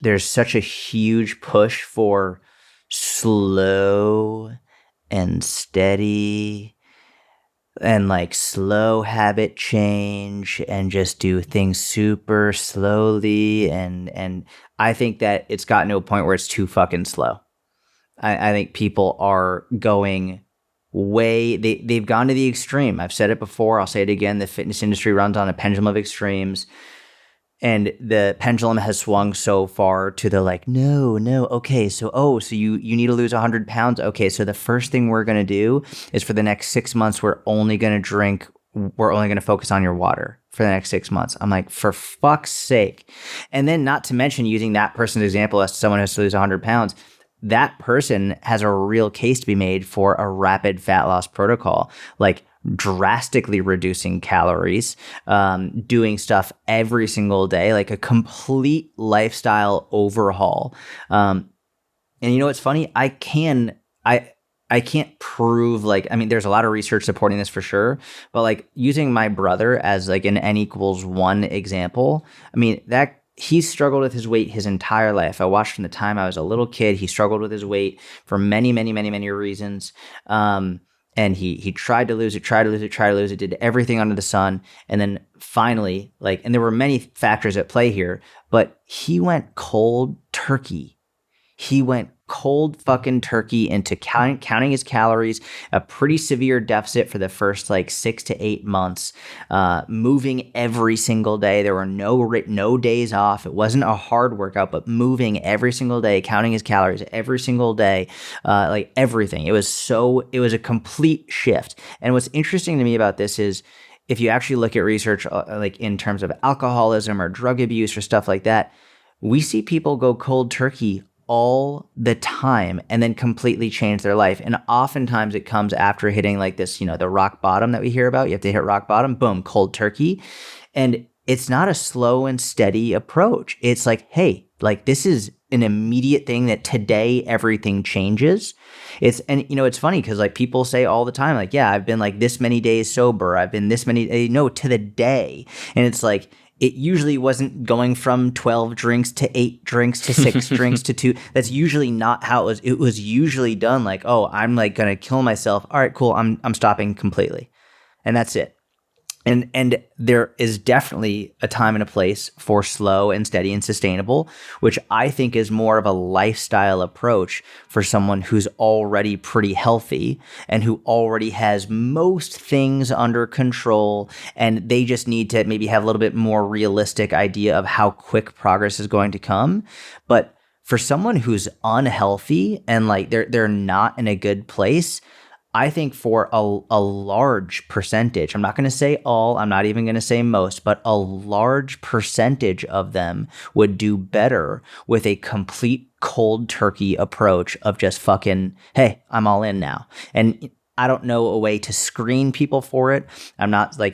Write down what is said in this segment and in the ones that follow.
there's such a huge push for slow and steady and like slow habit change and just do things super slowly. And I think that it's gotten to a point where it's too fucking slow. I think people are going they've gone to the extreme. I've said it before. I'll say it again. The fitness industry runs on a pendulum of extremes. And the pendulum has swung so far to the like, no, okay, so you need to lose 100 pounds. Okay, so the first thing we're going to do is for the next 6 months, we're only going to focus on your water for the next 6 months. I'm like, for fuck's sake. And then not to mention using that person's example as someone who has to lose 100 pounds, that person has a real case to be made for a rapid fat loss protocol, like drastically reducing calories, doing stuff every single day, like a complete lifestyle overhaul. And you know what's funny? I can't prove there's a lot of research supporting this for sure, but like using my brother as like an N=1 example, that he's struggled with his weight his entire life. I watched from the time I was a little kid. He struggled with his weight for many, many, many, many reasons. And he tried to lose it, did everything under the sun. And then finally, and there were many factors at play here, but he went cold turkey. He went cold fucking turkey into counting his calories, a pretty severe deficit for the first 6 to 8 months, moving every single day. There were no days off. It wasn't a hard workout, but moving every single day, counting his calories every single day, everything. It was a complete shift. And what's interesting to me about this is if you actually look at research, in terms of alcoholism or drug abuse or stuff like that, we see people go cold turkey all the time and then completely change their life. And oftentimes it comes after hitting this, the rock bottom that we hear about. You have to hit rock bottom, boom, cold turkey. And it's not a slow and steady approach. It's like, hey, this is an immediate thing that today everything changes. It's funny because people say all the time, yeah, I've been this many days sober. I've been this many, to the day. And it's it usually wasn't going from 12 drinks to 8 drinks to 6 drinks to 2. That's usually not how it was. It was usually done I'm going to kill myself. All right, cool. I'm stopping completely. And that's it. And there is definitely a time and a place for slow and steady and sustainable, which I think is more of a lifestyle approach for someone who's already pretty healthy and who already has most things under control. And they just need to maybe have a little bit more realistic idea of how quick progress is going to come. But for someone who's unhealthy and they're not in a good place, I think for a large percentage, I'm not going to say all, I'm not even going to say most, but a large percentage of them would do better with a complete cold turkey approach of just fucking, hey, I'm all in now. And I don't know a way to screen people for it. I'm not I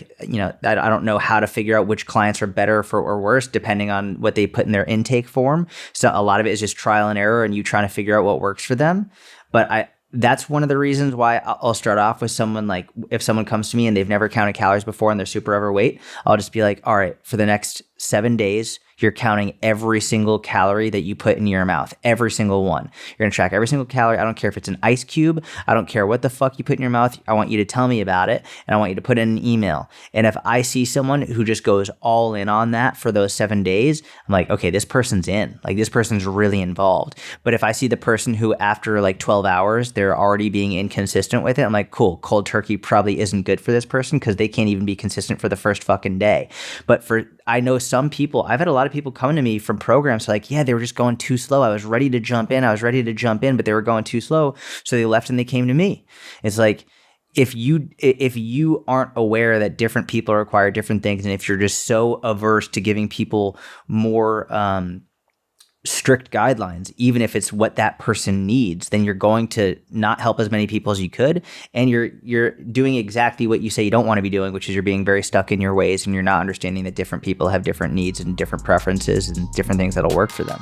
don't know how to figure out which clients are better for or worse depending on what they put in their intake form. So a lot of it is just trial and error and you trying to figure out what works for them. But that's one of the reasons why I'll start off with someone if someone comes to me and they've never counted calories before and they're super overweight, I'll just be like, all right, for the next 7 days, you're counting every single calorie that you put in your mouth, every single one. You're going to track every single calorie. I don't care if it's an ice cube. I don't care what the fuck you put in your mouth. I want you to tell me about it, and I want you to put it in an email. And if I see someone who just goes all in on that for those 7 days, I'm like, okay, this person's in. This person's really involved. But if I see the person who after 12 hours, they're already being inconsistent with it, I'm like, cool, cold turkey probably isn't good for this person because they can't even be consistent for the first fucking day. But I know some people, I've had a lot of people coming to me from programs yeah, they were just going too slow. I was ready to jump in, but they were going too slow. So they left and they came to me. It's if you aren't aware that different people require different things, and if you're just so averse to giving people more strict guidelines, even if it's what that person needs, then you're going to not help as many people as you could. And you're doing exactly what you say you don't want to be doing, which is you're being very stuck in your ways and you're not understanding that different people have different needs and different preferences and different things that'll work for them.